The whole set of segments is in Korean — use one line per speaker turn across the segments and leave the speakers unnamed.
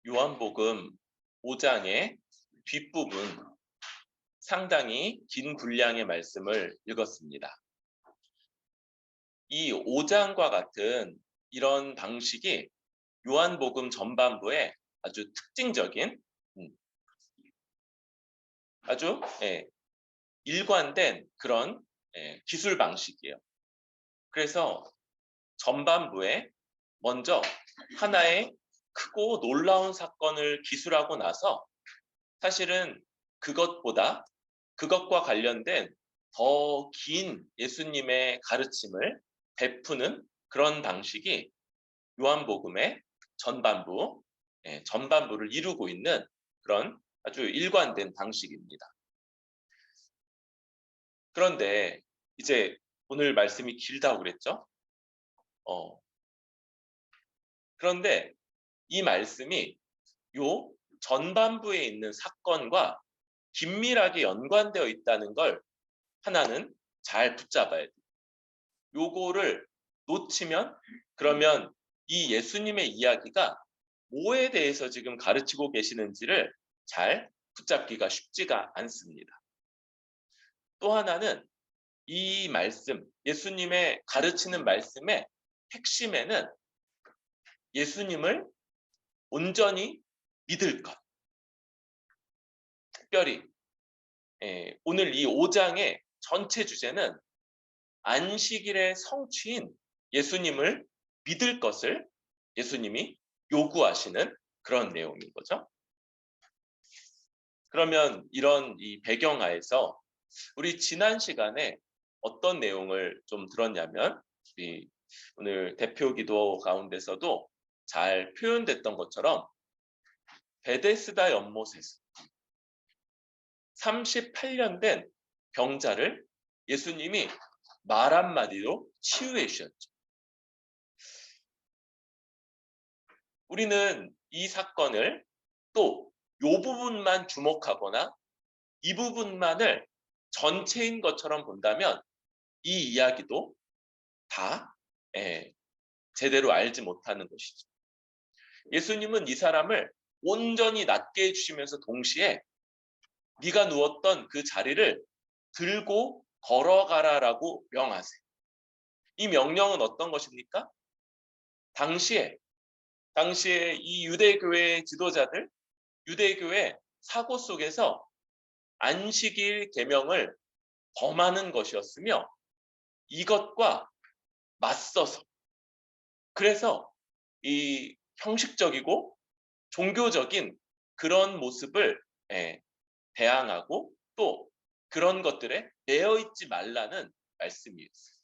요한복음 5장의 뒷부분 상당히 긴 분량의 말씀을 읽었습니다. 이 5장과 같은 이런 방식이 요한복음 전반부의 아주 특징적인 아주 일관된 그런 기술 방식이에요. 그래서 전반부에 먼저 하나의 크고 놀라운 사건을 기술하고 나서 사실은 그것과 관련된 더 긴 예수님의 가르침을 베푸는 그런 방식이 요한복음의 전반부를 이루고 있는 그런 아주 일관된 방식입니다. 그런데 이제 오늘 말씀이 길다고 그랬죠? 그런데 이 말씀이 요 전반부에 있는 사건과 긴밀하게 연관되어 있다는 걸 하나는 잘 붙잡아야 돼요. 요거를 놓치면 그러면 이 예수님의 이야기가 뭐에 대해서 지금 가르치고 계시는지를 잘 붙잡기가 쉽지가 않습니다. 또 하나는 이 말씀, 예수님의 가르치는 말씀의 핵심에는 예수님을 온전히 믿을 것. 특별히 오늘 이 5장의 전체 주제는 안식일의 성취인 예수님을 믿을 것을 예수님이 요구하시는 그런 내용인 거죠. 그러면 이런 이 배경하에서 우리 지난 시간에 어떤 내용을 좀 들었냐면 오늘 대표 기도 가운데서도 잘 표현됐던 것처럼 베데스다 연못에서 38년 된 병자를 예수님이 말 한마디로 치유해 주셨죠. 우리는 이 사건을 또 이 부분만 주목하거나 이 부분만을 전체인 것처럼 본다면 이 이야기도 다 제대로 알지 못하는 것이죠. 예수님은 이 사람을 온전히 낫게 해주시면서 동시에 네가 누웠던 그 자리를 들고 걸어가라라고 명하세요. 이 명령은 어떤 것입니까? 당시에 이 유대교회 지도자들, 유대교회 사고 속에서 안식일 계명을 범하는 것이었으며 이것과 맞서서 그래서 이 형식적이고 종교적인 그런 모습을 대항하고 또 그런 것들에 매여 있지 말라는 말씀이었어요.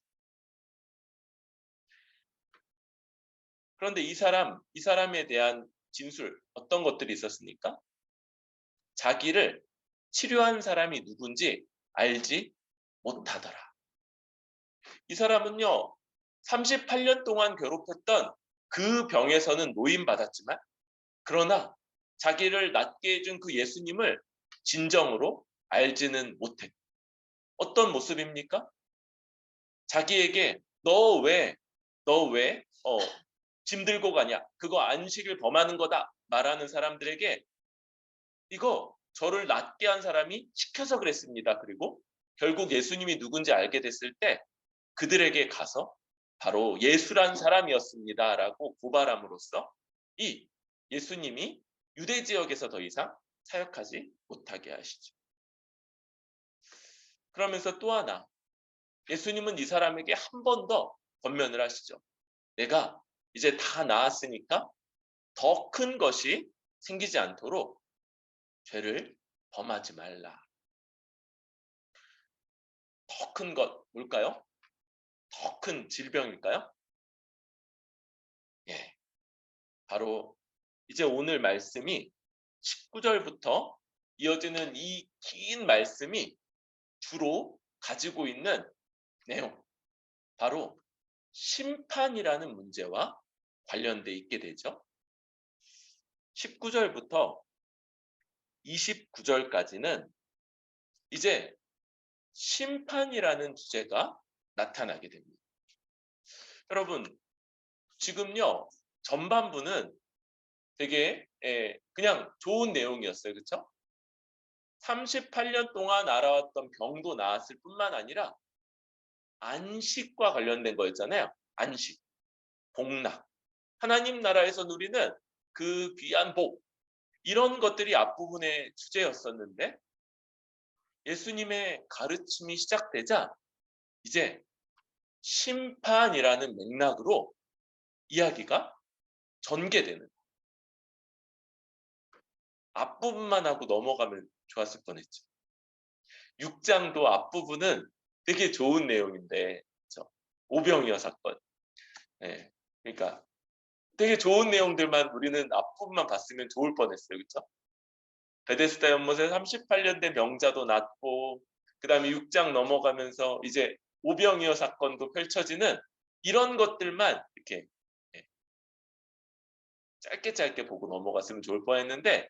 그런데 이 사람에 대한 진술 어떤 것들이 있었습니까? 자기를 치료한 사람이 누군지 알지 못하더라. 이 사람은요, 38년 동안 괴롭혔던 그 병에서는 노임받았지만 그러나 자기를 낫게 해준 그 예수님을 진정으로 알지는 못했고 어떤 모습입니까? 자기에게 너 왜 짐 들고 가냐? 그거 안식을 범하는 거다. 말하는 사람들에게 이거 저를 낫게 한 사람이 시켜서 그랬습니다. 그리고 결국 예수님이 누군지 알게 됐을 때 그들에게 가서 바로 예수란 사람이었습니다라고 고발함으로써 이 예수님이 유대 지역에서 더 이상 사역하지 못하게 하시죠. 그러면서 또 하나 예수님은 이 사람에게 한 번 더 권면을 하시죠. 내가 이제 다 나았으니까 더 큰 것이 생기지 않도록 죄를 범하지 말라. 더 큰 것 뭘까요? 더 큰 질병일까요? 예, 바로 이제 오늘 말씀이 19절부터 이어지는 이 긴 말씀이 주로 가지고 있는 내용, 바로 심판이라는 문제와 관련돼 있게 되죠. 19절부터 29절까지는 이제 심판이라는 주제가 나타나게 됩니다. 여러분, 지금요, 전반부는 되게 그냥 좋은 내용이었어요. 그렇죠? 38년 동안 알아왔던 병도 나았을 뿐만 아니라 안식과 관련된 거였잖아요. 안식, 복락. 하나님 나라에서 누리는 그 귀한 복, 이런 것들이 앞부분의 주제였었는데 예수님의 가르침이 시작되자 이제 심판이라는 맥락으로 이야기가 전개되는, 앞부분만 하고 넘어가면 좋았을 뻔했죠. 6장도 앞부분은 되게 좋은 내용인데, 그렇죠? 오병이어 사건. 네. 그러니까 되게 좋은 내용들만 우리는 앞부분만 봤으면 좋을 뻔했어요. 그렇죠? 베데스다 연못에 38년 된 명자도 낳고, 그 다음에 6장 넘어가면서 이제 오병이어 사건도 펼쳐지는 이런 것들만 이렇게 짧게 짧게 보고 넘어갔으면 좋을 뻔했는데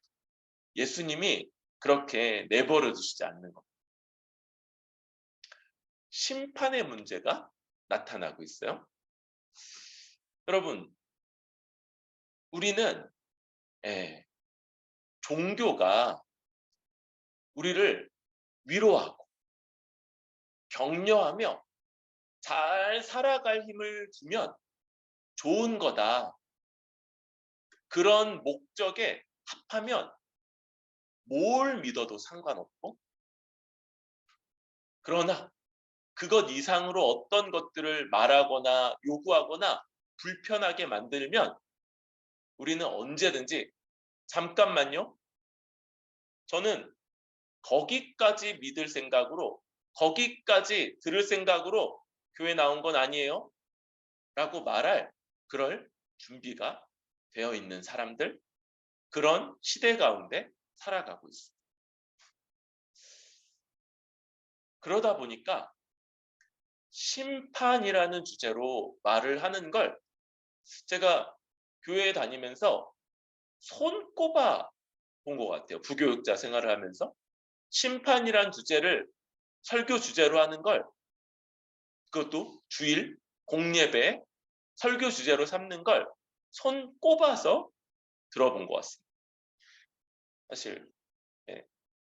예수님이 그렇게 내버려 두시지 않는 겁니다. 심판의 문제가 나타나고 있어요. 여러분, 우리는 종교가 우리를 위로하고 격려하며 잘 살아갈 힘을 주면 좋은 거다. 그런 목적에 합하면 뭘 믿어도 상관없고, 그러나 그것 이상으로 어떤 것들을 말하거나 요구하거나 불편하게 만들면 우리는 언제든지 잠깐만요. 저는 거기까지 믿을 생각으로, 거기까지 들을 생각으로 교회 나온 건 아니에요. 라고 말할 그럴 준비가 되어 있는 사람들, 그런 시대 가운데 살아가고 있습니다. 그러다 보니까 심판이라는 주제로 말을 하는 걸 제가 교회에 다니면서 손꼽아 본 것 같아요. 부교육자 생활을 하면서 심판이란 주제를 설교 주제로 하는 걸, 그것도 주일 공예배 설교 주제로 삼는 걸 손꼽아서 들어본 것 같습니다. 사실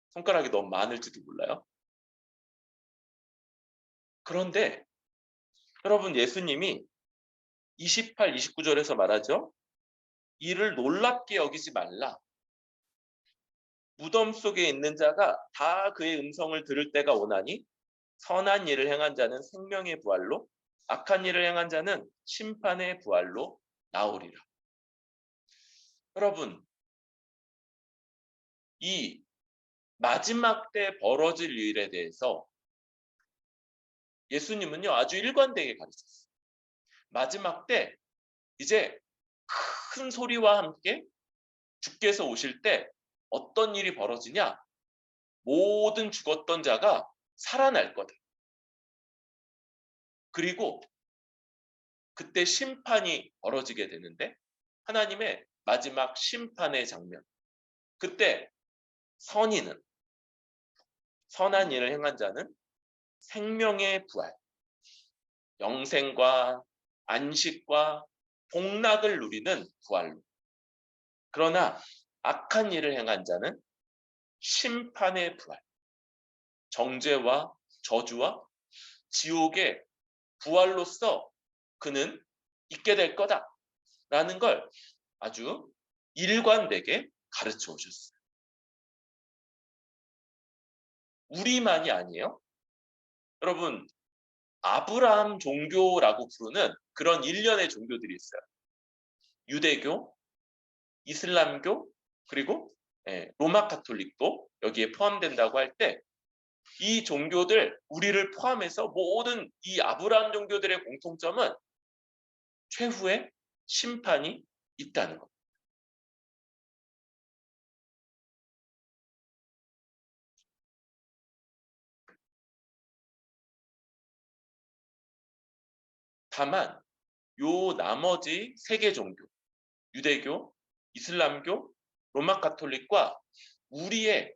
손가락이 너무 많을지도 몰라요. 그런데 여러분, 예수님이 28, 29절에서 말하죠. 이를 놀랍게 여기지 말라. 무덤 속에 있는 자가 다 그의 음성을 들을 때가 오나니 선한 일을 행한 자는 생명의 부활로, 악한 일을 행한 자는 심판의 부활로 나오리라. 여러분, 이 마지막 때 벌어질 일에 대해서 예수님은요 아주 일관되게 가르쳤어요. 마지막 때 이제 큰 소리와 함께 주께서 오실 때 어떤 일이 벌어지냐? 모든 죽었던 자가 살아날 거다. 그리고 그때 심판이 벌어지게 되는데 하나님의 마지막 심판의 장면. 그때 선인은, 선한 일을 행한 자는 생명의 부활, 영생과 안식과 복락을 누리는 부활로. 그러나 악한 일을 행한 자는 심판의 부활, 정죄와 저주와 지옥의 부활로서 그는 있게 될 거다라는 걸 아주 일관되게 가르쳐 오셨어요. 우리만이 아니에요. 여러분, 아브라함 종교라고 부르는 그런 일련의 종교들이 있어요. 유대교, 이슬람교, 그리고 로마 카톨릭도 여기에 포함된다고 할 때 이 종교들, 우리를 포함해서 모든 이 아브라함 종교들의 공통점은 최후의 심판이 있다는 것. 다만 요 나머지 세 개 종교, 유대교, 이슬람교, 로마 카톨릭과 우리의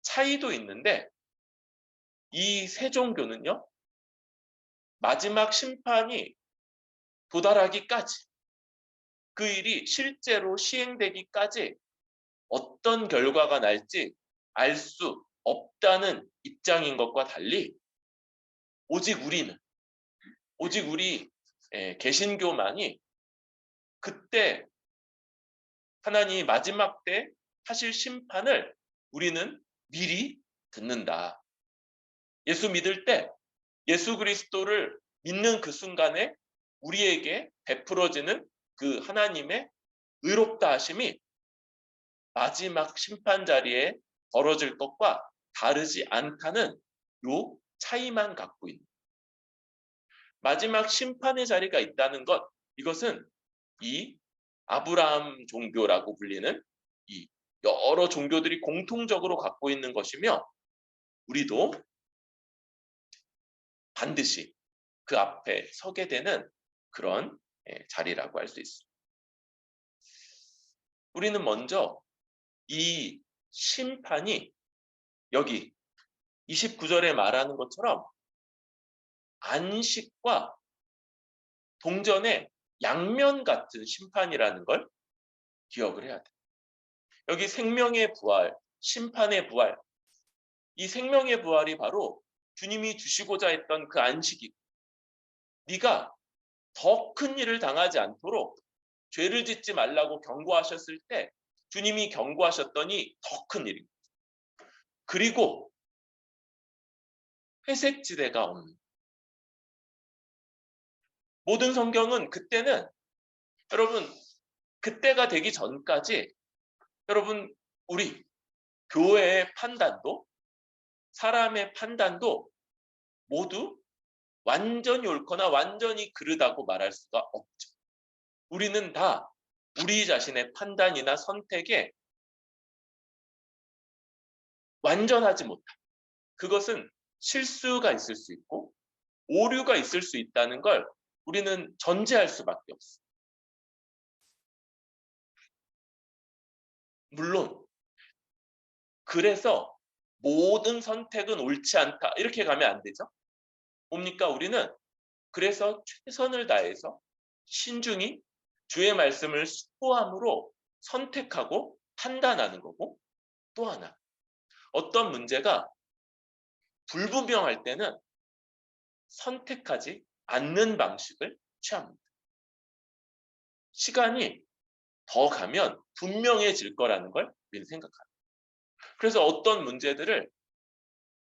차이도 있는데 이 세 종교는요 마지막 심판이 도달하기까지 그 일이 실제로 시행되기까지 어떤 결과가 날지 알 수 없다는 입장인 것과 달리 오직 우리 개신교만이 그때 하나님이 마지막 때 하실 심판을 우리는 미리 듣는다. 예수 믿을 때 예수 그리스도를 믿는 그 순간에 우리에게 베풀어지는 그 하나님의 의롭다 하심이 마지막 심판 자리에 벌어질 것과 다르지 않다는 요 차이만 갖고 있는 마지막 심판의 자리가 있다는 것, 이것은 이 아브라함 종교라고 불리는 이 여러 종교들이 공통적으로 갖고 있는 것이며 우리도 반드시 그 앞에 서게 되는 그런 자리라고 할 수 있습니다. 우리는 먼저 이 심판이 여기 29절에 말하는 것처럼 안식과 동전의 양면 같은 심판이라는 걸 기억을 해야 돼. 여기 생명의 부활, 심판의 부활, 이 생명의 부활이 바로 주님이 주시고자 했던 그 안식이고 네가 더 큰 일을 당하지 않도록 죄를 짓지 말라고 경고하셨을 때 주님이 경고하셨더니 더 큰 일입니다. 그리고 회색지대가 없는 모든 성경은 그때는 여러분 그때가 되기 전까지 여러분 우리 교회의 판단도 사람의 판단도 모두 완전히 옳거나 완전히 그르다고 말할 수가 없죠. 우리는 다 우리 자신의 판단이나 선택에 완전하지 못한 그것은 실수가 있을 수 있고 오류가 있을 수 있다는 걸 우리는 전제할 수밖에 없어요. 물론 그래서 모든 선택은 옳지 않다 이렇게 가면 안 되죠. 뭡니까? 우리는 그래서 최선을 다해서 신중히 주의 말씀을 숙고함으로 선택하고 판단하는 거고 또 하나 어떤 문제가 불분명할 때는 선택하지 않는 방식을 취합니다. 시간이 더 가면 분명해질 거라는 걸 우리는 생각합니다. 그래서 어떤 문제들을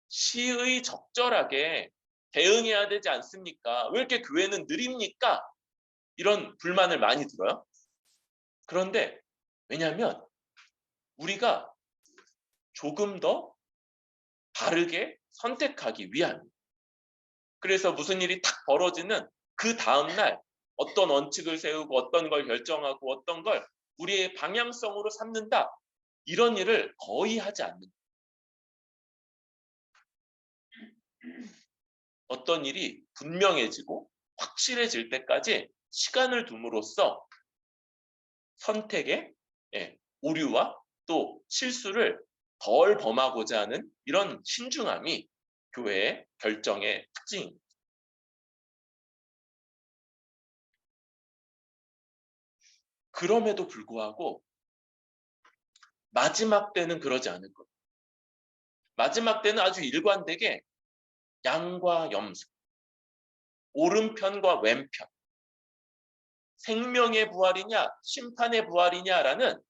시의 적절하게 대응해야 되지 않습니까? 왜 이렇게 교회는 느립니까? 이런 불만을 많이 들어요. 그런데 왜냐하면 우리가 조금 더 바르게 선택하기 위함입니다. 그래서 무슨 일이 탁 벌어지는 그 다음날 어떤 원칙을 세우고 어떤 걸 결정하고 어떤 걸 우리의 방향성으로 삼는다. 이런 일을 거의 하지 않는다. 어떤 일이 분명해지고 확실해질 때까지 시간을 둠으로써 선택의 오류와 또 실수를 덜 범하고자 하는 이런 신중함이 교회의 결정의 특징입니다. 그럼에도 불구하고 마지막 때는 그러지 않을 거예요. 마지막 때는 아주 일관되게 양과 염소, 오른편과 왼편, 생명의 부활이냐 심판의 부활이냐라는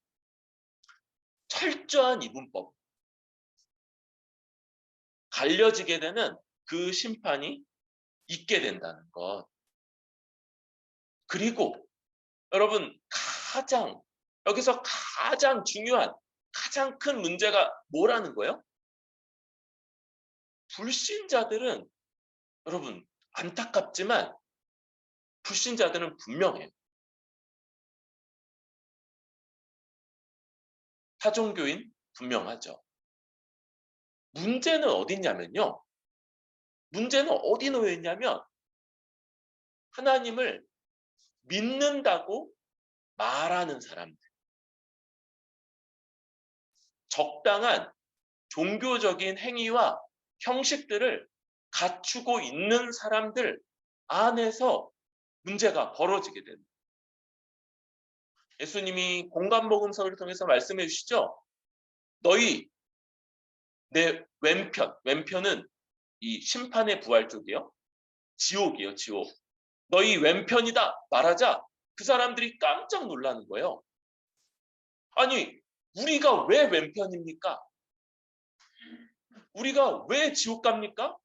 철저한 이분법 갈려지게 되는 그 심판이 있게 된다는 것. 그리고 여러분 여기서 가장 중요한 가장 큰 문제가 뭐라는 거예요? 불신자들은 여러분 안타깝지만 불신자들은 분명해요. 타종교인 분명하죠. 문제는 어디냐면요. 문제는 어디 놓여 있냐면 하나님을 믿는다고 말하는 사람들. 적당한 종교적인 행위와 형식들을 갖추고 있는 사람들 안에서 문제가 벌어지게 됩니다. 예수님이 공감복음서를 통해서 말씀해 주시죠. 너희 내 왼편은 이 심판의 부활 쪽이요. 지옥이요, 지옥. 너희 왼편이다 말하자 그 사람들이 깜짝 놀라는 거예요. 아니, 우리가 왜 왼편입니까? 우리가 왜 지옥 갑니까?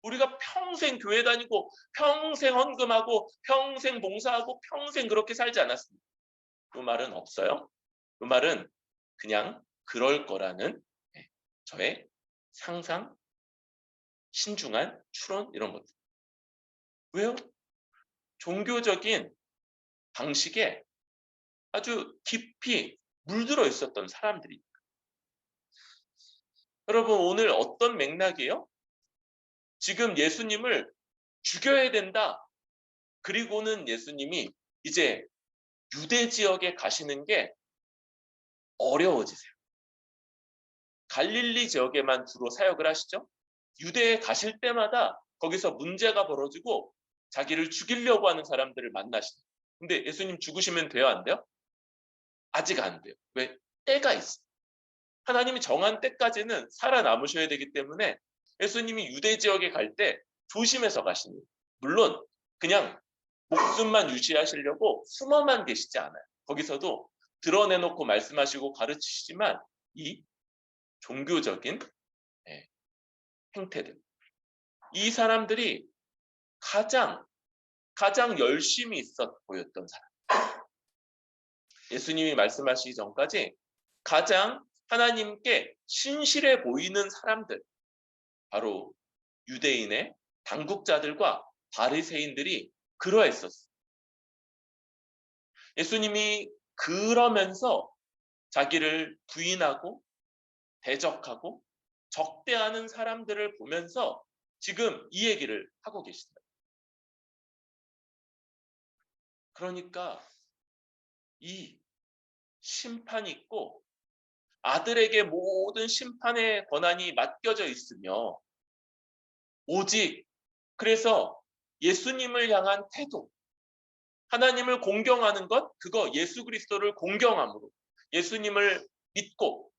우리가 평생 교회 다니고 평생 헌금하고 평생 봉사하고 평생 그렇게 살지 않았습니까? 그 말은 없어요. 그 말은 그냥 그럴 거라는 저의 상상, 신중한 추론 이런 것들. 왜요? 종교적인 방식에 아주 깊이 물들어 있었던 사람들이. 여러분 오늘 어떤 맥락이에요? 지금 예수님을 죽여야 된다. 그리고는 예수님이 이제 유대 지역에 가시는 게 어려워지세요. 갈릴리 지역에만 주로 사역을 하시죠. 유대에 가실 때마다 거기서 문제가 벌어지고 자기를 죽이려고 하는 사람들을 만나시죠. 근데 예수님 죽으시면 돼요? 안 돼요? 아직 안 돼요. 왜? 때가 있어요. 하나님이 정한 때까지는 살아남으셔야 되기 때문에 예수님이 유대 지역에 갈 때 조심해서 가십니다. 물론 그냥 목숨만 유지하시려고 숨어만 계시지 않아요. 거기서도 드러내놓고 말씀하시고 가르치시지만 이 종교적인 행태들. 이 사람들이 가장 열심히 있어 보였던 사람. 예수님이 말씀하시기 전까지 가장 하나님께 신실해 보이는 사람들, 바로 유대인의 당국자들과 바리새인들이 그러했었어요. 예수님이 그러면서 자기를 부인하고 대적하고 적대하는 사람들을 보면서 지금 이 얘기를 하고 계십니다. 그러니까 이 심판이 있고 아들에게 모든 심판의 권한이 맡겨져 있으며 오직 그래서 예수님을 향한 태도, 하나님을 공경하는 것, 그거 예수 그리스도를 공경함으로 예수님을 믿고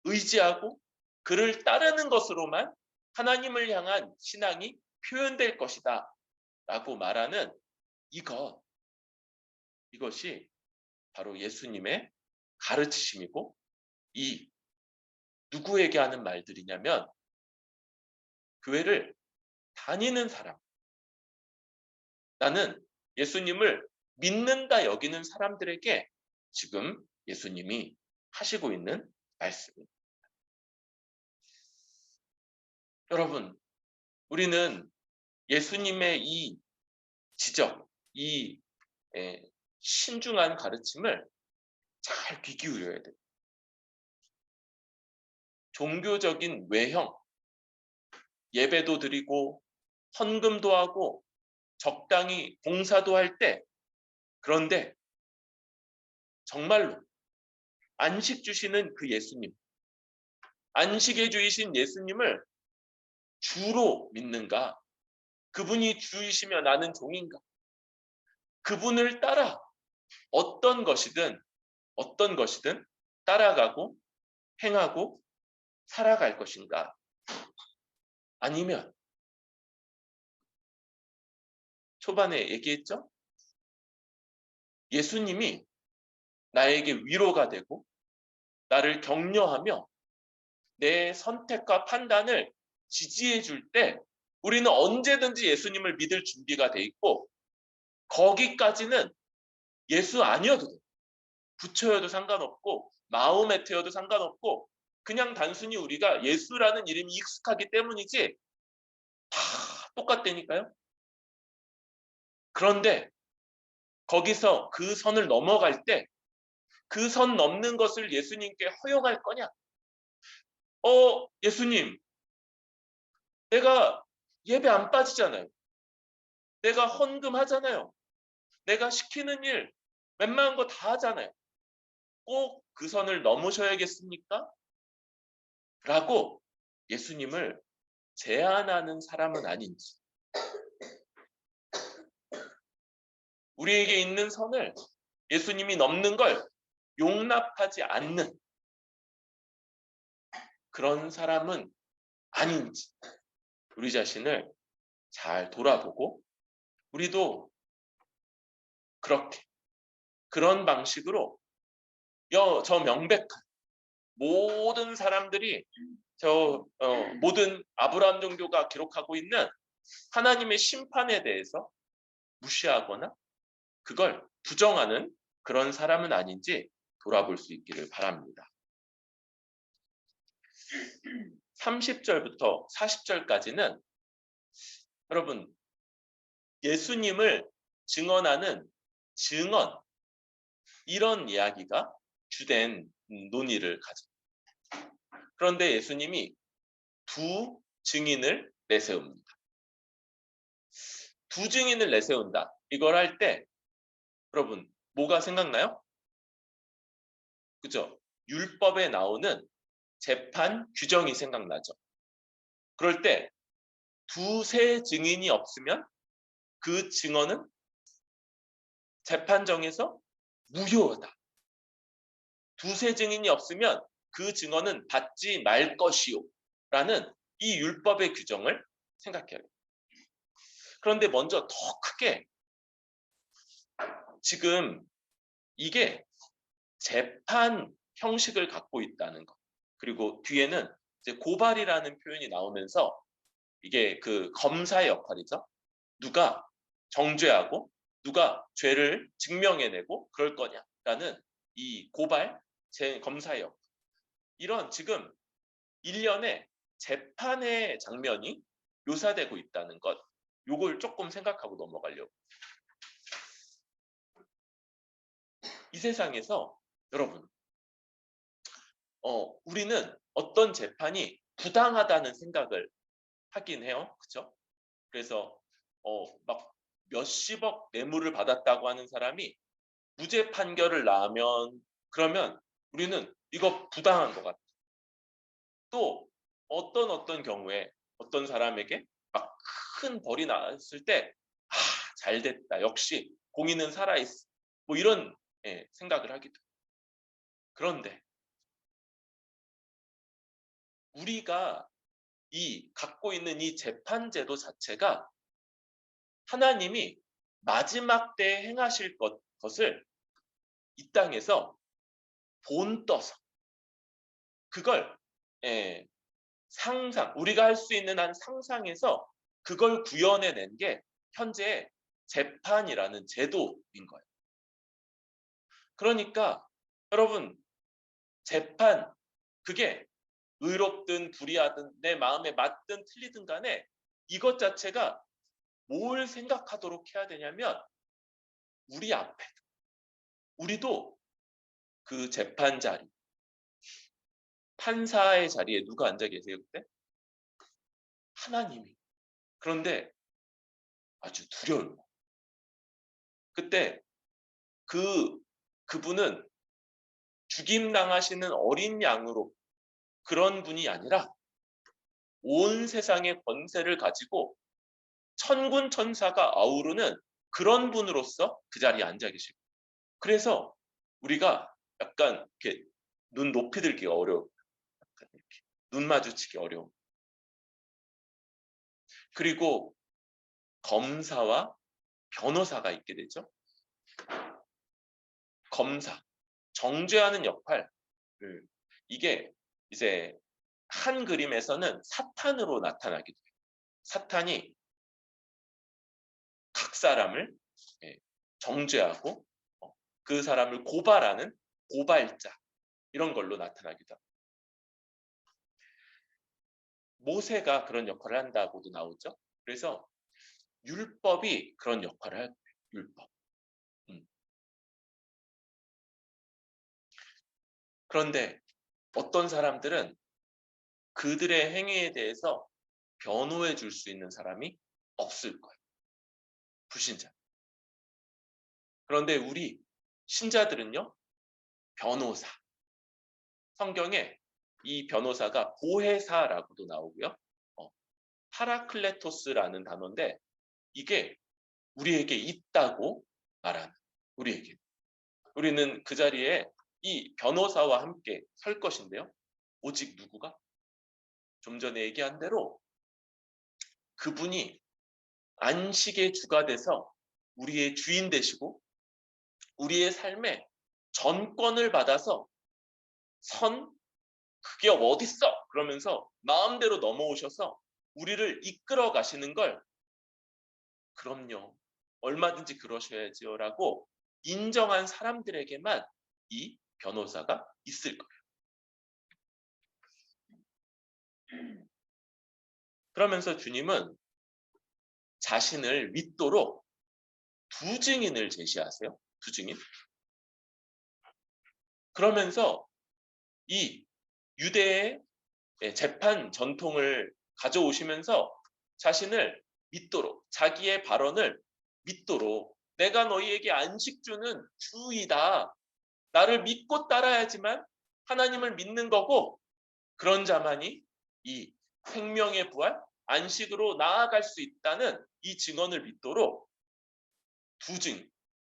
의지하고 그를 따르는 것으로만 하나님을 향한 신앙이 표현될 것이다 라고 말하는 이것이 바로 예수님의 가르치심이고 이 누구에게 하는 말들이냐면 교회를 다니는 사람, 나는 예수님을 믿는다 여기는 사람들에게 지금 예수님이 하시고 있는 말씀입니다. 여러분, 우리는 예수님의 이 지적, 이 신중한 가르침을 잘 귀 기울여야 돼요. 종교적인 외형, 예배도 드리고 헌금도 하고 적당히 봉사도 할 때, 그런데 정말로 안식 주시는 그 예수님, 안식의 주이신 예수님을 주로 믿는가? 그분이 주이시며 나는 종인가? 그분을 따라 어떤 것이든 따라가고 행하고 살아갈 것인가? 아니면 초반에 얘기했죠? 예수님이 나에게 위로가 되고 나를 격려하며 내 선택과 판단을 지지해 줄 때 우리는 언제든지 예수님을 믿을 준비가 돼 있고 거기까지는 예수 아니어도 돼. 부처여도 상관없고 마호메 테여도 상관없고 그냥 단순히 우리가 예수라는 이름이 익숙하기 때문이지 다 똑같다니까요. 그런데 거기서 그 선을 넘어갈 때 그 선 넘는 것을 예수님께 허용할 거냐? 예수님, 내가 예배 안 빠지잖아요. 내가 헌금하잖아요. 내가 시키는 일 웬만한 거 다 하잖아요. 꼭 그 선을 넘으셔야겠습니까? 라고 예수님을 제한하는 사람은 아닌지, 우리에게 있는 선을 예수님이 넘는 걸 용납하지 않는 그런 사람은 아닌지 우리 자신을 잘 돌아보고 우리도 그렇게 그런 방식으로 저 명백한 모든 사람들이 모든 아브라함 종교가 기록하고 있는 하나님의 심판에 대해서 무시하거나 그걸 부정하는 그런 사람은 아닌지 돌아볼 수 있기를 바랍니다. 30절부터 40절까지는 여러분 예수님을 증언하는 증언 이런 이야기가 주된 논의를 가집니다. 그런데 예수님이 두 증인을 내세웁니다. 두 증인을 내세운다. 이걸 할 때 여러분 뭐가 생각나요? 그죠? 율법에 나오는 재판 규정이 생각나죠. 그럴 때 두세 증인이 없으면 그 증언은 재판정에서 무효하다. 두세 증인이 없으면 그 증언은 받지 말 것이요. 라는 이 율법의 규정을 생각해야 돼요. 그런데 먼저 더 크게 지금 이게 재판 형식을 갖고 있다는 것. 그리고 뒤에는 이제 고발이라는 표현이 나오면서 이게 그 검사의 역할이죠. 누가 정죄하고 누가 죄를 증명해내고 그럴 거냐라는 이 고발, 검사의 역할. 이런 지금 일련의 재판의 장면이 묘사되고 있다는 것. 요걸 조금 생각하고 넘어가려고. 이 세상에서 여러분 우리는 어떤 재판이 부당하다는 생각을 하긴 해요. 그렇죠? 그래서 막 몇십억 뇌물을 받았다고 하는 사람이 무죄 판결을 나면 그러면 우리는 이거 부당한 것 같아. 또 어떤 경우에 어떤 사람에게 막 큰 벌이 나왔을 때 잘 됐다. 역시 공의는 살아있어. 뭐 이런 생각을 하기도. 그런데 우리가 갖고 있는 이 재판제도 자체가 하나님이 마지막 때에 행하실 것을 이 땅에서 본떠서 그걸 상상, 우리가 할 수 있는 한 상상에서 그걸 구현해낸 게 현재 재판이라는 제도인 거예요. 그러니까 여러분 재판 그게 의롭든 불의하든 내 마음에 맞든 틀리든 간에 이것 자체가 뭘 생각하도록 해야 되냐면 우리 앞에 우리도 그 재판 자리 판사의 자리에 누가 앉아 계세요 그때? 하나님이. 그런데 아주 두려워요. 그때 그분은 죽임당하시는 어린 양으로 그런 분이 아니라 온 세상의 권세를 가지고 천군 천사가 아우르는 그런 분으로서 그 자리에 앉아 계시고 그래서 우리가 약간 이렇게 눈 높이 들기 어려워. 이렇게 눈 마주치기 어려워. 그리고 검사와 변호사가 있게 되죠. 검사, 정죄하는 역할. 이게 이제 한 그림에서는 사탄으로 나타나기도 해요. 사탄이 각 사람을 정죄하고 그 사람을 고발하는 고발자 이런 걸로 나타나기도 합니다. 모세가 그런 역할을 한다고도 나오죠. 그래서 율법이 그런 역할을 할 거예요. 율법. 그런데 어떤 사람들은 그들의 행위에 대해서 변호해 줄 수 있는 사람이 없을 거예요. 불신자. 그런데 우리 신자들은요. 변호사. 성경에 이 변호사가 보혜사라고도 나오고요. 파라클레토스라는 단어인데 이게 우리에게 있다고 말하는 우리에게. 우리는 그 자리에 이 변호사와 함께 설 것인데요. 오직 누구가? 좀 전에 얘기한 대로 그분이 안식의 주가 돼서 우리의 주인 되시고 우리의 삶에 전권을 받아서 그게 어딨어? 그러면서 마음대로 넘어오셔서 우리를 이끌어 가시는 걸 그럼요. 얼마든지 그러셔야지요. 라고 인정한 사람들에게만 이 변호사가 있을 거예요. 그러면서 주님은 자신을 믿도록 두 증인을 제시하세요. 두 증인. 그러면서 이 유대의 재판 전통을 가져오시면서 자신을 믿도록, 자기의 발언을 믿도록, 내가 너희에게 안식 주는 주이다. 나를 믿고 따라야지만 하나님을 믿는 거고, 그런 자만이 이 생명의 부활, 안식으로 나아갈 수 있다는 이 증언을 믿도록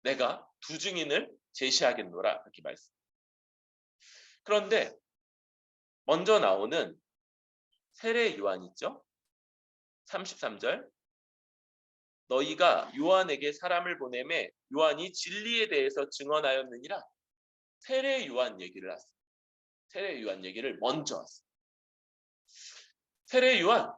내가 두 증인을 제시하겠노라. 이렇게 말씀. 그런데 먼저 나오는 세례 요한 있죠? 33절. 너희가 요한에게 사람을 보내매 요한이 진리에 대해서 증언하였느니라. 세례 요한 얘기를 하세요. 세례 요한 얘기를 먼저 하세요. 세례 요한,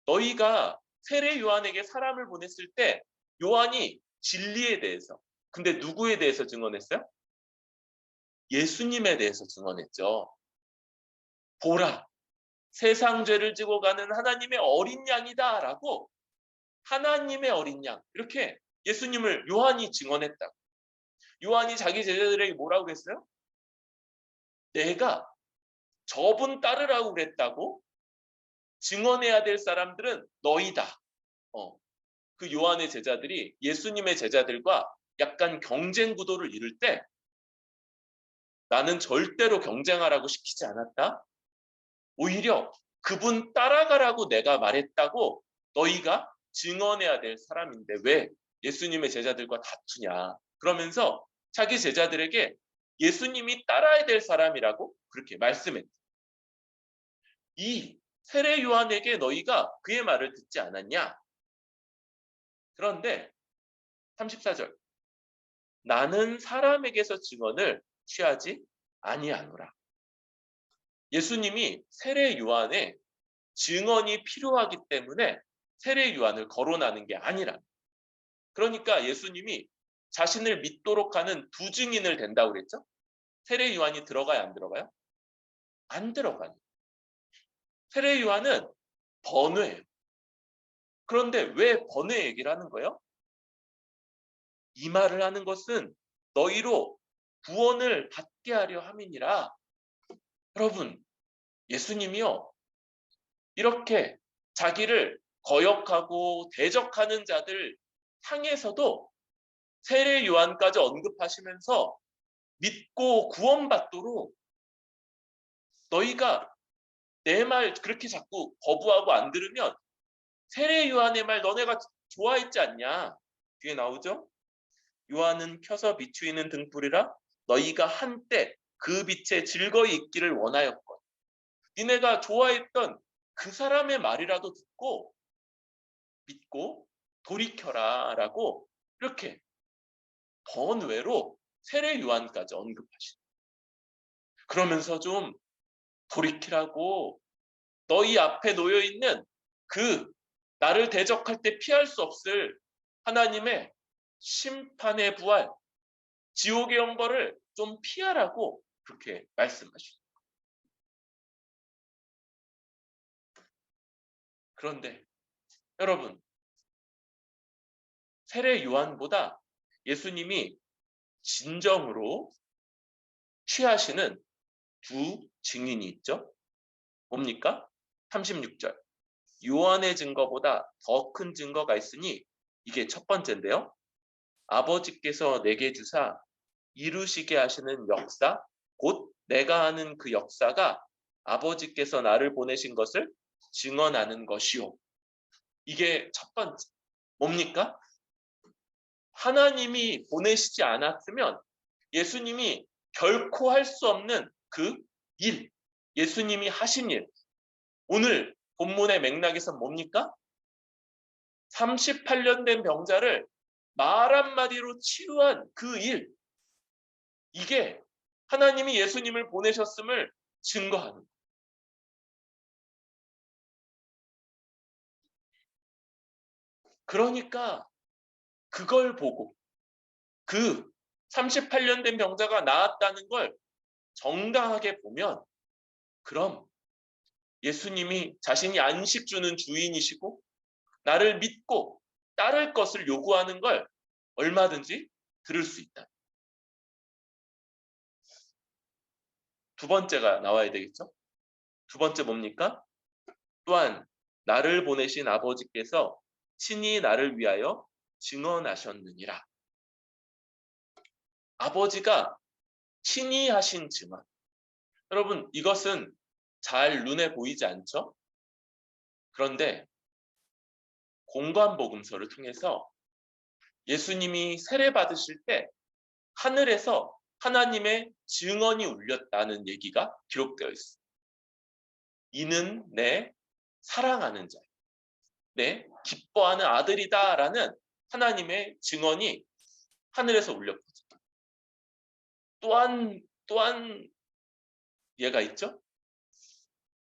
너희가 세례 요한에게 사람을 보냈을 때 요한이 진리에 대해서, 근데 누구에 대해서 증언했어요? 예수님에 대해서 증언했죠. 보라, 세상 죄를 지고 가는 하나님의 어린 양이다 라고, 하나님의 어린 양, 이렇게 예수님을 요한이 증언했다고. 요한이 자기 제자들에게 뭐라고 했어요? 내가 저분 따르라고 그랬다고. 증언해야 될 사람들은 너희다. 그 요한의 제자들이 예수님의 제자들과 약간 경쟁 구도를 이룰 때 나는 절대로 경쟁하라고 시키지 않았다. 오히려 그분 따라가라고 내가 말했다고 너희가 증언해야 될 사람인데 왜 예수님의 제자들과 다투냐. 그러면서 자기 제자들에게 예수님이 따라야 될 사람이라고 그렇게 말씀했다. 이 세례 요한에게 너희가 그의 말을 듣지 않았냐? 그런데 34절. 나는 사람에게서 증언을 취하지 아니하노라. 예수님이 세례 요한의 증언이 필요하기 때문에 세례 요한을 거론하는 게 아니라. 그러니까 예수님이 자신을 믿도록 하는 두 증인을 된다고 그랬죠? 세례 요한이 들어가요, 안 들어가요? 안 들어가요. 세례 요한은 번외예요. 그런데 왜 번외 얘기를 하는 거예요? 이 말을 하는 것은 너희로 구원을 받게 하려 함이니라. 여러분, 예수님이요. 이렇게 자기를 거역하고 대적하는 자들 향해서도 세례 요한까지 언급하시면서 믿고 구원받도록 너희가 내 말 그렇게 자꾸 거부하고 안 들으면 세례 요한의 말 너네가 좋아했지 않냐. 뒤에 나오죠? 요한은 켜서 비추이는 등불이라 너희가 한때 그 빛에 즐거이 있기를 원하였건 니네가 좋아했던 그 사람의 말이라도 듣고 믿고 돌이켜라 라고 이렇게 번외로 세례 요한까지 언급하시죠. 그러면서 좀 돌이키라고 너희 앞에 놓여있는 그 나를 대적할 때 피할 수 없을 하나님의 심판의 부활, 지옥의 형벌을 좀 피하라고 그렇게 말씀하시죠. 그런데 여러분, 세례 요한보다 예수님이 진정으로 취하시는 두 증인이 있죠. 뭡니까? 36절. 요한의 증거보다 더 큰 증거가 있으니 이게 첫 번째인데요. 아버지께서 내게 주사 이루시게 하시는 역사, 곧 내가 하는 그 역사가 아버지께서 나를 보내신 것을 증언하는 것이요. 이게 첫 번째. 뭡니까? 하나님이 보내시지 않았으면 예수님이 결코 할 수 없는 그 일, 예수님이 하신 일. 오늘 본문의 맥락에서 뭡니까? 38년 된 병자를 말 한마디로 치유한 그 일. 이게 하나님이 예수님을 보내셨음을 증거하는 거예요. 그러니까 그걸 보고 그 38년 된 병자가 나았다는 걸 정당하게 보면 그럼 예수님이 자신이 안식 주는 주인이시고 나를 믿고 따를 것을 요구하는 걸 얼마든지 들을 수 있다. 두 번째가 나와야 되겠죠? 두 번째 뭡니까? 또한 나를 보내신 아버지께서 친히 나를 위하여 증언하셨느니라. 아버지가 친히 하신 증언. 여러분, 이것은 잘 눈에 보이지 않죠? 그런데 공관복음서를 통해서 예수님이 세례 받으실 때 하늘에서 하나님의 증언이 울렸다는 얘기가 기록되어 있습니다. 이는 내 사랑하는 자, 내 기뻐하는 아들이다라는 하나님의 증언이 하늘에서 울렸거든요. 또한 얘가 있죠.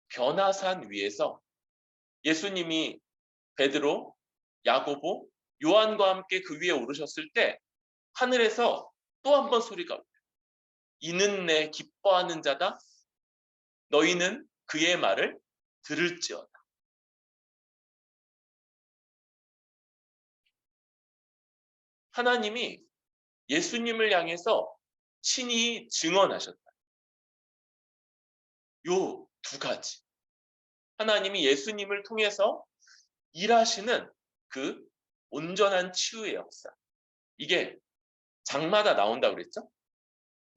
변화산 위에서 예수님이 베드로, 야고보, 요한과 함께 그 위에 오르셨을 때 하늘에서 또 한 번 소리가 울려요. 이는 내 기뻐하는 자다. 너희는 그의 말을 들을지어다. 하나님이 예수님을 향해서 친히 증언하셨다. 요 두 가지. 하나님이 예수님을 통해서 일하시는 그 온전한 치유의 역사. 이게 장마다 나온다고 그랬죠?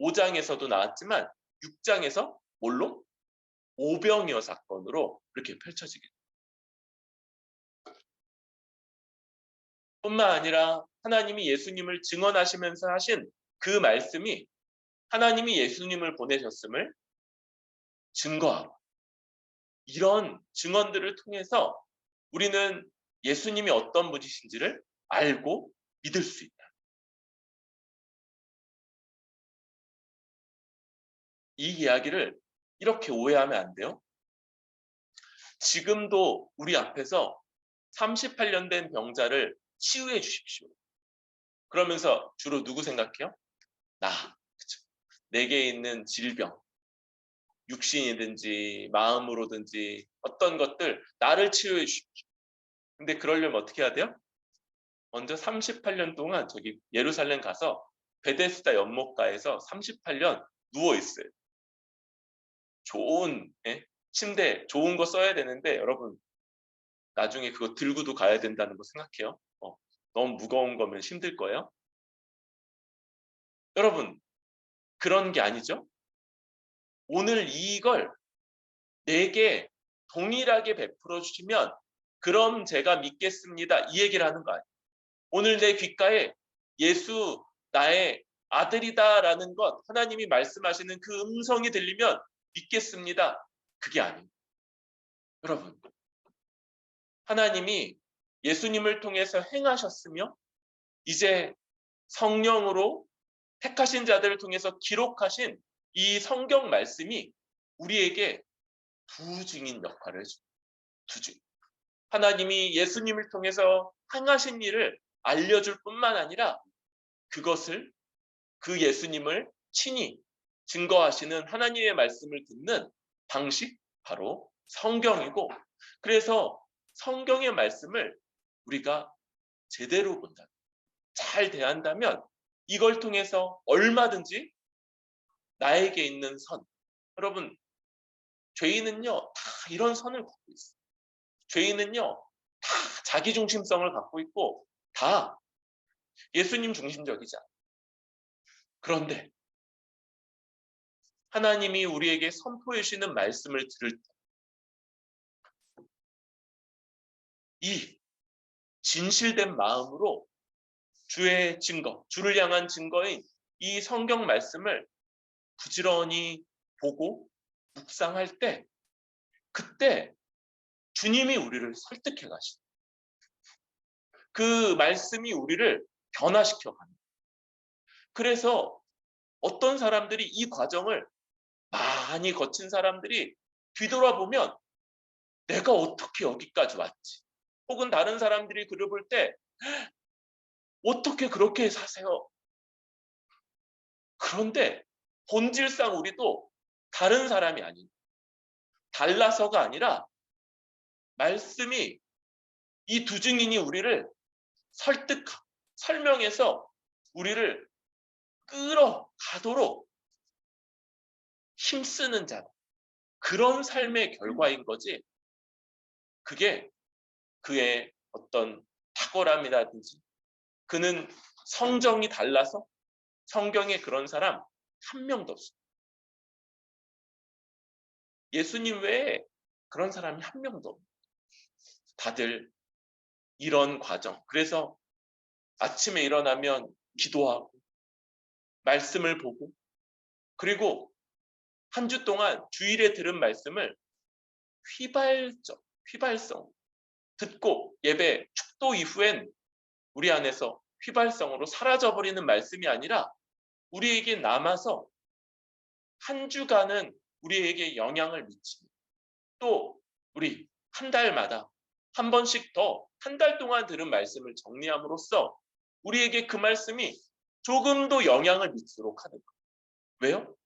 5장에서도 나왔지만 6장에서 뭘로? 오병이어 사건으로 이렇게 펼쳐지게 됩니다. 뿐만 아니라 하나님이 예수님을 증언하시면서 하신 그 말씀이 하나님이 예수님을 보내셨음을 증거하고 이런 증언들을 통해서 우리는 예수님이 어떤 분이신지를 알고 믿을 수 있다. 이 이야기를 이렇게 오해하면 안 돼요. 지금도 우리 앞에서 38년 된 병자를 치유해 주십시오. 그러면서 주로 누구 생각해요? 나. 그쵸? 내게 있는 질병, 육신이든지 마음으로든지 어떤 것들 나를 치유해 주십시오. 근데 그러려면 어떻게 해야 돼요? 먼저 38년 동안 저기 예루살렘 가서 베데스다 연못가에서 38년 누워 있어요. 좋은 침대, 좋은 거 써야 되는데 여러분 나중에 그거 들고도 가야 된다는 거 생각해요. 너무 무거운 거면 힘들 거예요. 여러분 그런 게 아니죠. 오늘 이걸 내게 동일하게 베풀어 주시면 그럼 제가 믿겠습니다. 이 얘기를 하는 거 아니에요. 오늘 내 귓가에 예수 나의 아들이다라는 것 하나님이 말씀하시는 그 음성이 들리면 믿겠습니다. 그게 아니에요. 여러분 하나님이 예수님을 통해서 행하셨으며 이제 성령으로 택하신 자들을 통해서 기록하신 이 성경 말씀이 우리에게 부증인 역할을 해줍니다. 부증. 하나님이 예수님을 통해서 행하신 일을 알려줄 뿐만 아니라 그것을 그 예수님을 친히 증거하시는 하나님의 말씀을 듣는 방식 바로 성경이고 그래서 성경의 말씀을 우리가 제대로 본다. 잘 대한다면 이걸 통해서 얼마든지 나에게 있는 선. 여러분 죄인은요 다 이런 선을 갖고 있어요. 죄인은요 다 자기중심성을 갖고 있고 다 예수님 중심적이지 않아요. 그런데 하나님이 우리에게 선포해 주시는 말씀을 들을 때 이 진실된 마음으로 주의 증거, 주를 향한 증거인 이 성경 말씀을 부지런히 보고 묵상할 때 그때 주님이 우리를 설득해 가시고 그 말씀이 우리를 변화시켜 갑니다. 그래서 어떤 사람들이 이 과정을 많이 거친 사람들이 뒤돌아보면 내가 어떻게 여기까지 왔지? 혹은 다른 사람들이 글을 볼 때 어떻게 그렇게 사세요? 그런데 본질상 우리도 다른 사람이 아닌 달라서가 아니라 말씀이 이 두 증인이 우리를 설명해서 우리를 끌어가도록 힘쓰는 자 그런 삶의 결과인 거지. 그게 그의 어떤 탁월함이라든지 그는 성정이 달라서 성경에 그런 사람 한 명도 없어요. 예수님 외에 그런 사람이 한 명도 없어요. 다들 이런 과정. 그래서 아침에 일어나면 기도하고 말씀을 보고 그리고 한 주 동안 주일에 들은 말씀을 휘발성 듣고 예배 축도 이후엔 우리 안에서 휘발성으로 사라져버리는 말씀이 아니라 우리에게 남아서 한 주간은 우리에게 영향을 미치고 또 우리 한 달마다 한 번씩 더 한 달 동안 들은 말씀을 정리함으로써 우리에게 그 말씀이 조금 더 영향을 미치도록 하는 거예요. 왜요?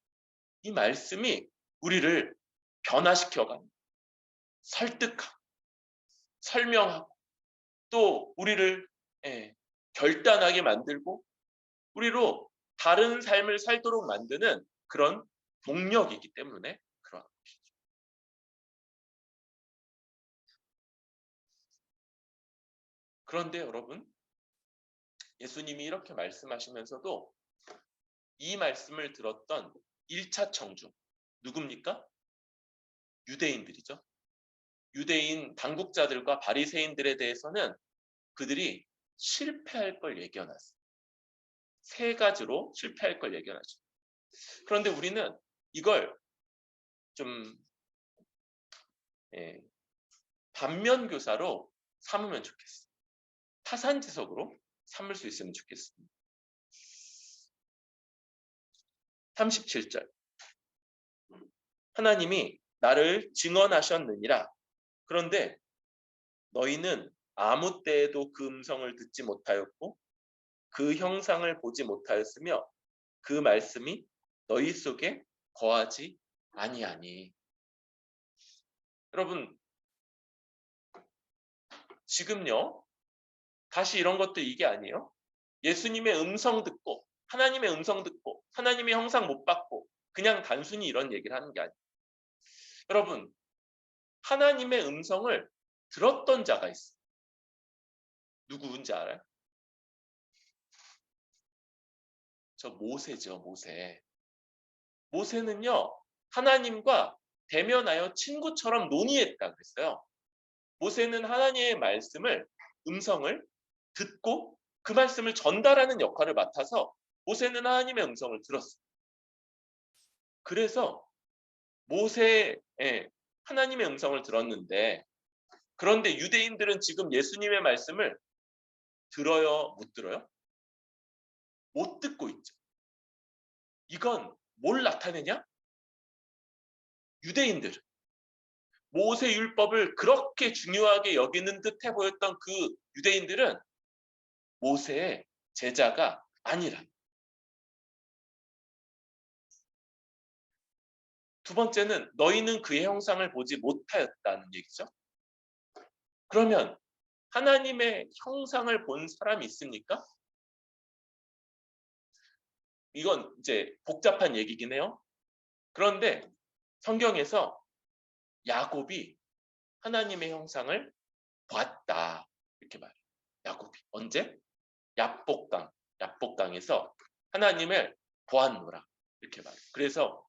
이 말씀이 우리를 변화시켜가는 설득하고 설명하고 또 우리를 결단하게 만들고 우리로 다른 삶을 살도록 만드는 그런 동력이기 때문에 그런 것이죠. 그런데 여러분 예수님이 이렇게 말씀하시면서도 이 말씀을 들었던 1차 청중 누굽니까? 유대인들이죠. 유대인 당국자들과 바리새인들에 대해서는 그들이 실패할 걸 예견했어요. 세 가지로 실패할 걸 예견하죠. 그런데 우리는 이걸 좀 반면교사로 삼으면 좋겠어요. 타산지석으로 삼을 수 있으면 좋겠습니다. 37절 하나님이 나를 증언하셨느니라. 그런데 너희는 아무 때에도 그 음성을 듣지 못하였고 그 형상을 보지 못하였으며 그 말씀이 너희 속에 거하지 아니하니. 여러분 지금요 다시 이런 것도 이게 아니에요. 예수님의 음성 듣고 하나님의 음성 듣고 하나님의 형상 못 받고 그냥 단순히 이런 얘기를 하는 게 아니에요. 여러분 하나님의 음성을 들었던 자가 있어요. 누구인지 알아요? 저 모세죠. 모세. 모세는요 하나님과 대면하여 친구처럼 논의했다 그랬어요. 모세는 하나님의 말씀을 음성을 듣고 그 말씀을 전달하는 역할을 맡아서 모세는 하나님의 음성을 들었어요. 그래서 모세의 하나님의 음성을 들었는데 그런데 유대인들은 지금 예수님의 말씀을 들어요? 못 들어요? 못 듣고 있죠. 이건 뭘 나타내냐? 유대인들 모세 율법을 그렇게 중요하게 여기는 듯해 보였던 그 유대인들은 모세의 제자가 아니라. 두 번째는 너희는 그의 형상을 보지 못하였다는 얘기죠. 그러면 하나님의 형상을 본 사람이 있습니까? 이건 이제 복잡한 얘기긴 해요. 그런데 성경에서 야곱이 하나님의 형상을 봤다 이렇게 말해요. 야곱이 언제? 야복강에서 하나님을 보았노라 이렇게 말해요. 그래서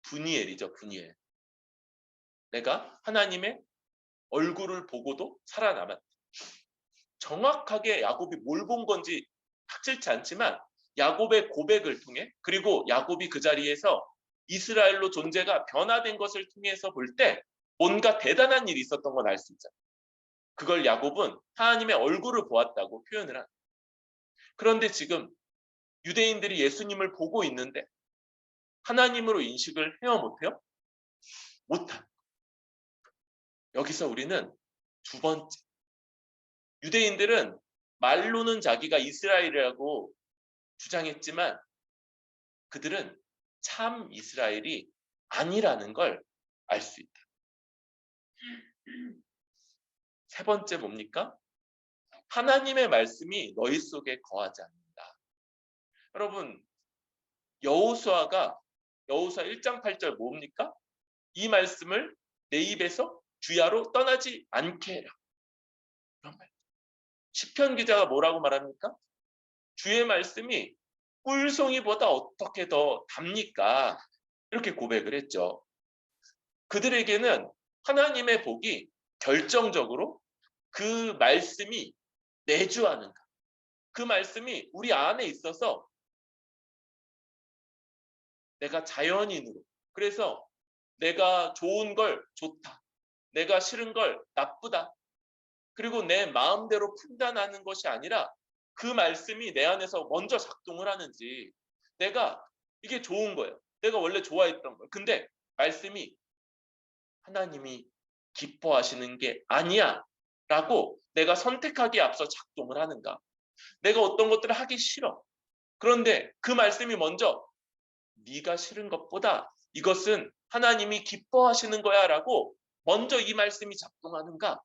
분이엘이죠. 분이엘. 내가 하나님의 얼굴을 보고도 살아남았다. 정확하게 야곱이 뭘 본 건지 확실치 않지만 야곱의 고백을 통해, 그리고 야곱이 그 자리에서 이스라엘로 존재가 변화된 것을 통해서 볼 때 뭔가 대단한 일이 있었던 건 알 수 있잖아요. 그걸 야곱은 하나님의 얼굴을 보았다고 표현을 한. 그런데 지금 유대인들이 예수님을 보고 있는데 하나님으로 인식을 해요, 못해요? 못한. 여기서 우리는 두 번째, 유대인들은 말로는 자기가 이스라엘이라고 주장했지만 그들은 참 이스라엘이 아니라는 걸 알 수 있다. 세 번째 뭡니까? 하나님의 말씀이 너희 속에 거하지 않는다. 여러분, 여호수아가 여호수아 1장 8절 뭡니까? 이 말씀을 내 입에서 주야로 떠나지 않게 해라. 그런 말. 시편 기자가 뭐라고 말합니까? 주의 말씀이 꿀송이보다 어떻게 더 답니까? 이렇게 고백을 했죠. 그들에게는 하나님의 복이 결정적으로 그 말씀이 내주하는가, 그 말씀이 우리 안에 있어서 내가 자연인으로, 그래서 내가 좋은 걸 좋다, 내가 싫은 걸 나쁘다, 그리고 내 마음대로 판단하는 것이 아니라 그 말씀이 내 안에서 먼저 작동을 하는지, 내가 이게 좋은 거예요. 내가 원래 좋아했던 거예요. 근데 말씀이 하나님이 기뻐하시는 게 아니야 라고 내가 선택하기에 앞서 작동을 하는가. 내가 어떤 것들을 하기 싫어. 그런데 그 말씀이 먼저 네가 싫은 것보다 이것은 하나님이 기뻐하시는 거야 라고 먼저 이 말씀이 작동하는가.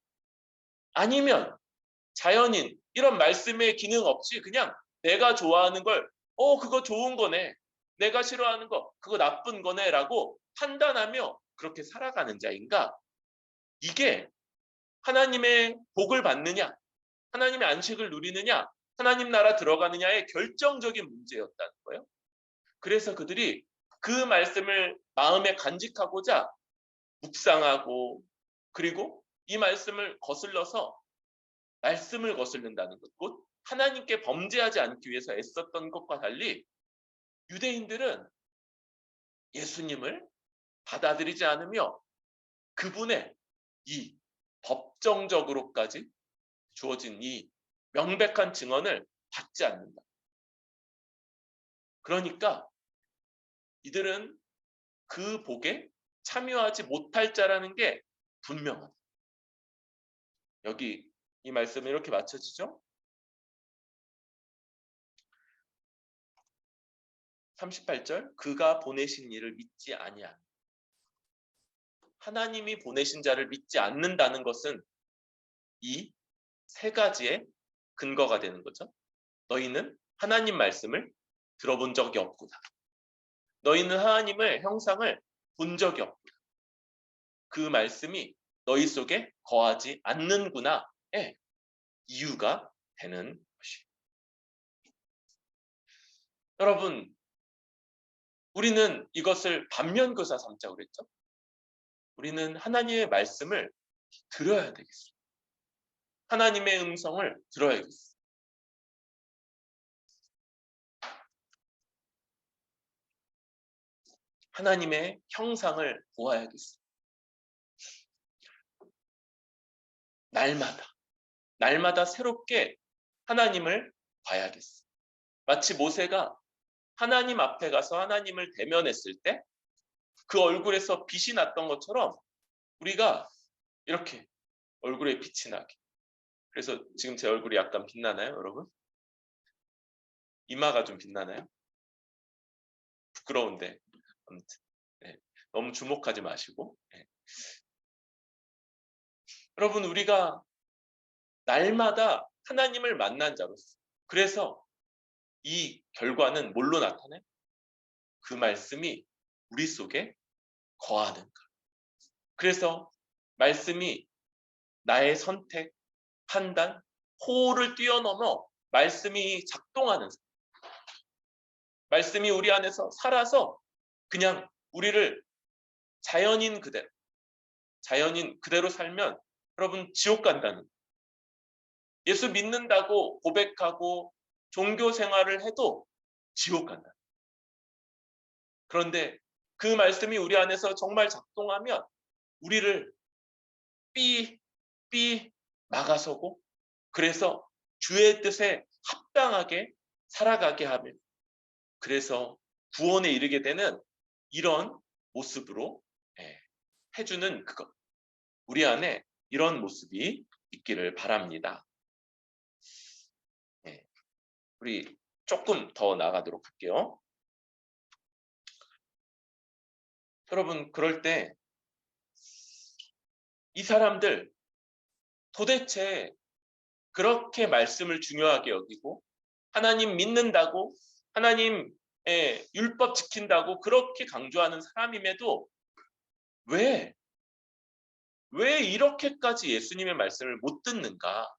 아니면 자연인, 이런 말씀의 기능 없이 그냥 내가 좋아하는 걸 그거 좋은 거네, 내가 싫어하는 거 그거 나쁜 거네 라고 판단하며 그렇게 살아가는 자인가. 이게 하나님의 복을 받느냐, 하나님의 안식을 누리느냐, 하나님 나라 들어가느냐의 결정적인 문제였다는 거예요. 그래서 그들이 그 말씀을 마음에 간직하고자 묵상하고, 그리고 이 말씀을 거슬러서 말씀을 거슬른다는 것, 곧 하나님께 범죄하지 않기 위해서 애썼던 것과 달리 유대인들은 예수님을 받아들이지 않으며 그분의 이 법정적으로까지 주어진 이 명백한 증언을 받지 않는다. 그러니까 이들은 그 복에 참여하지 못할 자라는 게 분명하다. 여기 이 말씀이 이렇게 맞춰지죠? 38절, 그가 보내신 이를 믿지 아니하는. 하나님이 보내신 자를 믿지 않는다는 것은 이 세 가지의 근거가 되는 거죠. 너희는 하나님 말씀을 들어본 적이 없구나. 너희는 하나님의 형상을 본 적이 없구나. 그 말씀이 너희 속에 거하지 않는구나의 이유가 되는 것이에요. 여러분, 우리는 이것을 반면교사 삼자고 그랬죠. 우리는 하나님의 말씀을 들어야 되겠습니다. 하나님의 음성을 들어야겠습니다. 하나님의 형상을 보아야겠습니다. 날마다 새롭게 하나님을 봐야겠습니다. 마치 모세가 하나님 앞에 가서 하나님을 대면했을 때 그 얼굴에서 빛이 났던 것처럼 우리가 이렇게 얼굴에 빛이 나게. 그래서 지금 제 얼굴이 약간 빛나나요, 여러분? 이마가 좀 빛나나요? 부끄러운데 아무튼 네, 너무 주목하지 마시고. 네. 여러분, 우리가 날마다 하나님을 만난 자로서, 그래서 이 결과는 뭘로 나타나요? 그 말씀이 우리 속에 거하는가. 그래서 말씀이 나의 선택, 판단, 호를 뛰어넘어 말씀이 작동하는, 말씀이 우리 안에서 살아서 그냥 우리를 자연인 그대로 살면 여러분 지옥 간다는, 예수 믿는다고 고백하고 종교 생활을 해도 지옥 간다. 그런데 그 말씀이 우리 안에서 정말 작동하면 우리를 삐 막아서고, 그래서 주의 뜻에 합당하게 살아가게 하며, 그래서 구원에 이르게 되는 이런 모습으로 해주는 그것, 우리 안에 이런 모습이 있기를 바랍니다. 우리 조금 더 나가도록 할게요. 여러분, 그럴 때 이 사람들 도대체 그렇게 말씀을 중요하게 여기고 하나님 믿는다고, 하나님의 율법 지킨다고 그렇게 강조하는 사람임에도 왜 이렇게까지 예수님의 말씀을 못 듣는가?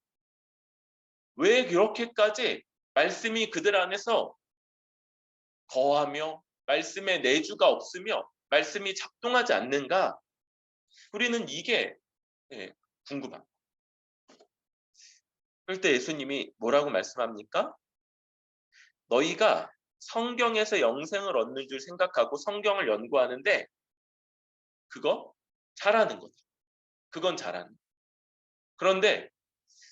왜 그렇게까지 말씀이 그들 안에서 거하며 말씀의 내주가 없으며 말씀이 작동하지 않는가? 우리는 이게 궁금합니다. 그럴 때 예수님이 뭐라고 말씀합니까? 너희가 성경에서 영생을 얻는 줄 생각하고 성경을 연구하는데 그거 잘하는 거다. 그건 잘하는 거다. 그런데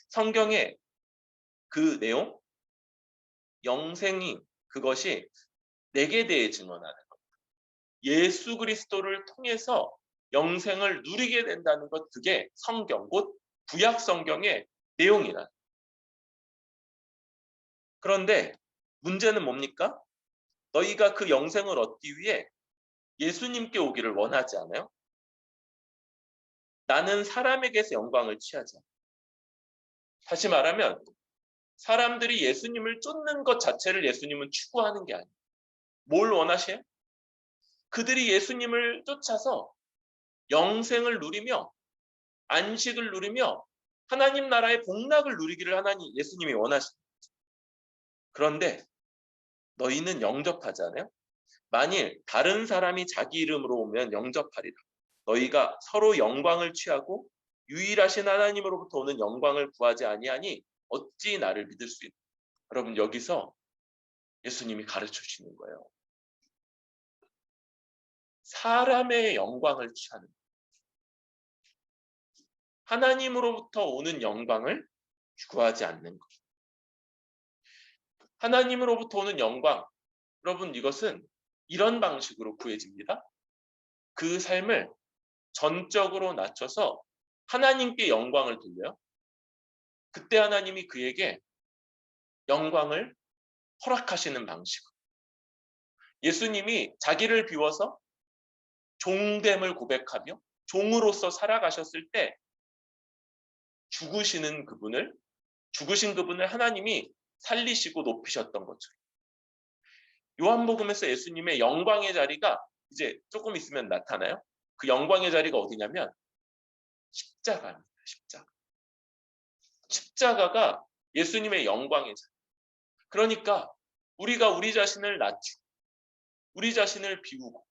성경의 그 내용, 영생이 그것이 내게 대해 증언하는 겁니다. 예수 그리스도를 통해서 영생을 누리게 된다는 것, 그게 성경, 곧 구약 성경의 내용이라. 그런데 문제는 뭡니까? 너희가 그 영생을 얻기 위해 예수님께 오기를 원하지 않아요? 나는 사람에게서 영광을 취하지 않아요. 다시 말하면 사람들이 예수님을 쫓는 것 자체를 예수님은 추구하는 게 아니에요. 뭘 원하셔요? 그들이 예수님을 쫓아서 영생을 누리며 안식을 누리며 하나님 나라의 복락을 누리기를 예수님이 원하십니다. 그런데 너희는 영접하잖아요. 만일 다른 사람이 자기 이름으로 오면 영접하리라. 너희가 서로 영광을 취하고 유일하신 하나님으로부터 오는 영광을 구하지 아니하니 어찌 나를 믿을 수 있나? 여러분, 여기서 예수님이 가르쳐 주시는 거예요. 사람의 영광을 취하는, 하나님으로부터 오는 영광을 구하지 않는 것. 하나님으로부터 오는 영광, 여러분, 이것은 이런 방식으로 구해집니다. 그 삶을 전적으로 낮춰서 하나님께 영광을 돌려요. 그때 하나님이 그에게 영광을 허락하시는 방식. 예수님이 자기를 비워서 종됨을 고백하며 종으로서 살아가셨을 때 죽으신 그분을 하나님이 살리시고 높이셨던 것처럼, 요한복음에서 예수님의 영광의 자리가 이제 조금 있으면 나타나요. 그 영광의 자리가 어디냐면 십자가입니다. 십자가가 예수님의 영광의 자리. 그러니까 우리가 우리 자신을 낮추고 우리 자신을 비우고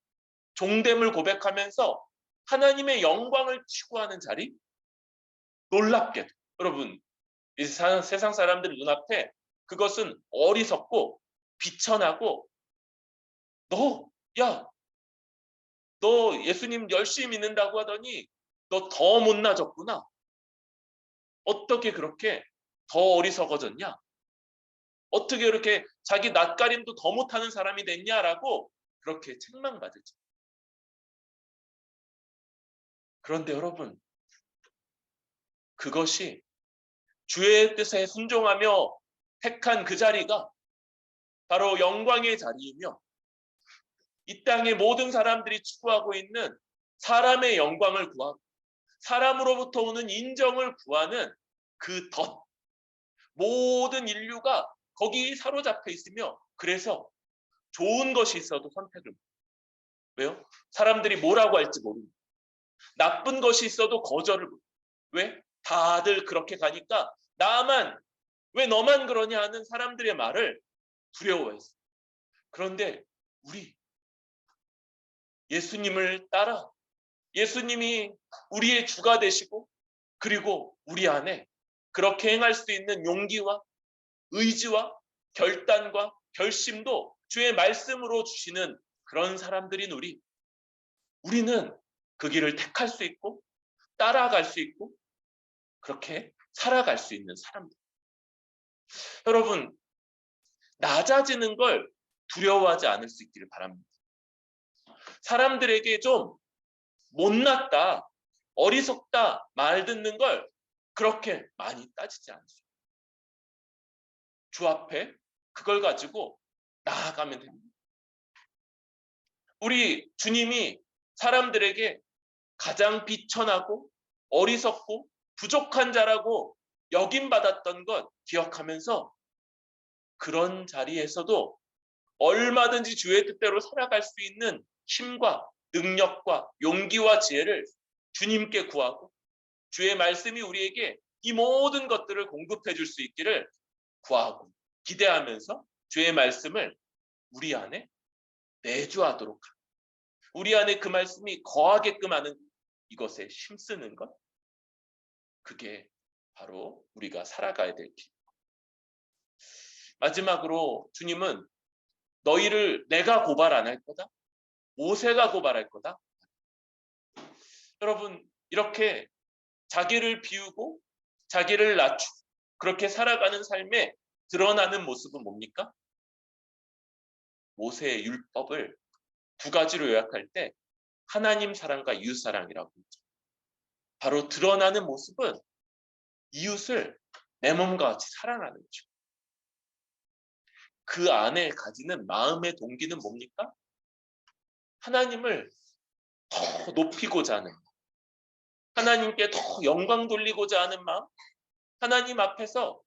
종됨을 고백하면서 하나님의 영광을 추구하는 자리, 놀랍게도 여러분, 이 세상 사람들 눈앞에 그것은 어리석고 비천하고, 너 예수님 열심히 믿는다고 하더니 너 더 못나졌구나. 어떻게 그렇게 더 어리석어졌냐? 어떻게 이렇게 자기 낯가림도 더 못하는 사람이 됐냐라고 그렇게 책망받을지. 그런데 여러분, 그것이 주의 뜻에 순종하며 택한 그 자리가 바로 영광의 자리이며, 이 땅의 모든 사람들이 추구하고 있는 사람의 영광을 구하고 사람으로부터 오는 인정을 구하는 그 덫, 모든 인류가 거기 사로잡혀 있으며, 그래서 좋은 것이 있어도 선택을 못해요. 왜요? 사람들이 뭐라고 할지 모릅니다. 나쁜 것이 있어도 거절을 못해요. 왜? 다들 그렇게 가니까 왜 너만 그러냐 하는 사람들의 말을 두려워했어요. 그런데 우리 예수님을 따라 예수님이 우리의 주가 되시고, 그리고 우리 안에 그렇게 행할 수 있는 용기와 의지와 결단과 결심도 주의 말씀으로 주시는 그런 사람들인 우리는 그 길을 택할 수 있고 따라갈 수 있고 그렇게 살아갈 수 있는 사람들. 여러분, 낮아지는 걸 두려워하지 않을 수 있기를 바랍니다. 사람들에게 좀 못났다, 어리석다 말 듣는 걸 그렇게 많이 따지지 않습니다. 주 앞에 그걸 가지고 나아가면 됩니다. 우리 주님이 사람들에게 가장 비천하고 어리석고 부족한 자라고 여김받았던 것 기억하면서 그런 자리에서도 얼마든지 주의 뜻대로 살아갈 수 있는 힘과 능력과 용기와 지혜를 주님께 구하고 주의 말씀이 우리에게 이 모든 것들을 공급해 줄 수 있기를 구하고 기대하면서 주의 말씀을 우리 안에 내주하도록 합니다. 우리 안에 그 말씀이 거하게끔 하는 이것에 힘쓰는 것, 그게 바로 우리가 살아가야 될 길. 마지막으로 주님은 너희를 내가 고발 안 할 거다. 모세가 고발할 거다. 여러분, 이렇게 자기를 비우고 자기를 낮추고 그렇게 살아가는 삶에 드러나는 모습은 뭡니까? 모세의 율법을 두 가지로 요약할 때 하나님 사랑과 이웃 사랑이라고 했죠. 바로 드러나는 모습은 이웃을 내 몸과 같이 사랑하는 거죠. 그 안에 가지는 마음의 동기는 뭡니까? 하나님을 더 높이고자 하는 마음, 하나님께 더 영광 돌리고자 하는 마음, 하나님 앞에서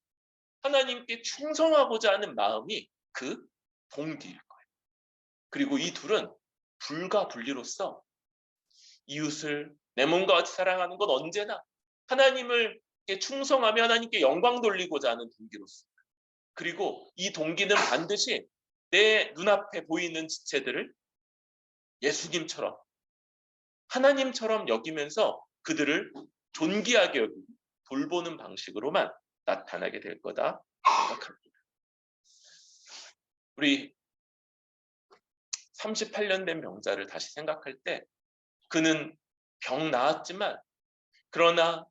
하나님께 충성하고자 하는 마음이 그 동기일 거예요. 그리고 이 둘은 불과 분리로서 이웃을 내 몸과 같이 사랑하는 건 언제나 하나님을 충성하며 하나님께 영광 돌리고자 하는 동기로서, 그리고 이 동기는 반드시 내 눈앞에 보이는 지체들을 예수님처럼 하나님처럼 여기면서 그들을 존귀하게 여기고 돌보는 방식으로만 나타나게 될 거다 생각합니다. 우리 38년 된 병자를 다시 생각할 때 그는 병 나았지만 그러나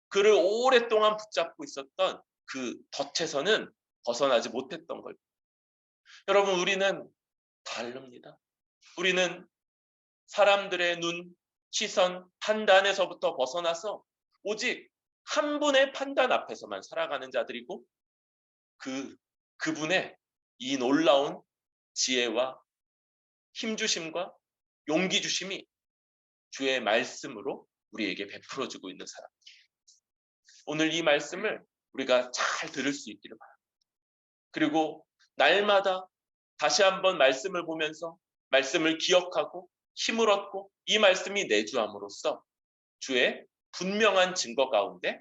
그를 오랫동안 붙잡고 있었던 그 덫에서는 벗어나지 못했던 걸. 여러분, 우리는 다릅니다. 우리는 사람들의 눈, 시선, 판단에서부터 벗어나서 오직 한 분의 판단 앞에서만 살아가는 자들이고 그분의 이 놀라운 지혜와 힘주심과 용기 주심이 주의 말씀으로 우리에게 베풀어주고 있는 사람. 오늘 이 말씀을 우리가 잘 들을 수 있기를 바랍니다. 그리고 날마다 다시 한번 말씀을 보면서 말씀을 기억하고 힘을 얻고 이 말씀이 내주함으로써 주의 분명한 증거 가운데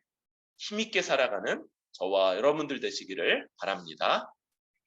힘있게 살아가는 저와 여러분들 되시기를 바랍니다.